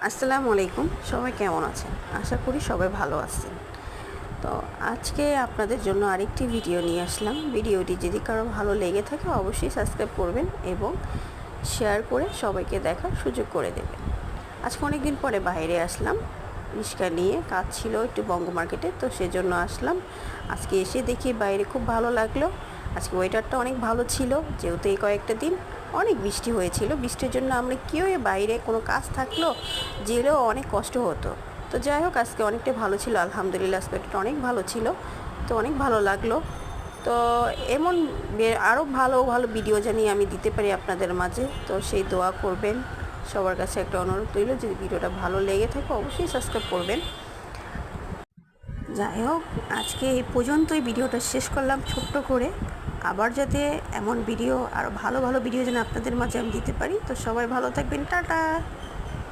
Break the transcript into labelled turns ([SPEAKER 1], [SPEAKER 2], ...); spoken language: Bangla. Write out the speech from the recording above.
[SPEAKER 1] আসসালামু আলাইকুম। সবাই কেমন আছেন? আশা করি সবাই ভালো আছেন। তো আজকে আপনাদের জন্য আরেকটি ভিডিও নিয়ে আসলাম। ভিডিওটি যদি কারো ভালো লেগে থাকে অবশ্যই সাবস্ক্রাইব করবেন এবং শেয়ার করে সবাইকে দেখার সুযোগ করে দেবেন। আজকে অনেক দিন পরে বাইরে আসলাম, রিক্সা নিয়ে কাজ ছিল একটু বঙ্গ মার্কেটে, তো সেজন্য আসলাম। আজকে এসে দেখি বাইরে খুব ভালো লাগলো। আজকে ওয়েদারটা অনেক ভালো ছিল, যেহেতু এই কয়েকটা দিন অনেক বৃষ্টি হয়েছিল। বৃষ্টির জন্য আমরা কেউ বাইরে কোনো কাজ থাকলো গেলেও অনেক কষ্ট হতো। তো যাই হোক, আজকে অনেকটা ভালো ছিল, আলহামদুলিল্লাহ আজকে অনেক ভালো ছিল। তো অনেক ভালো লাগলো। তো এমন আরও ভালো ভালো ভিডিও জানি আমি দিতে পারি আপনাদের মাঝে, তো সেই দোয়া করবেন। সবার কাছে একটা অনুরোধ রইল, যদি ভিডিওটা ভালো লেগে থাকে অবশ্যই সাবস্ক্রাইব করবেন। যাই হোক, আজকে এই পর্যন্তই ভিডিওটা শেষ করলাম ছোট্ট করে। আবার যাতে এমন ভিডিও আরও ভালো ভালো ভিডিও যেন আপনাদের মাঝে আমি দিতে পারি। তো সবাই ভালো থাকবেন, টাটা।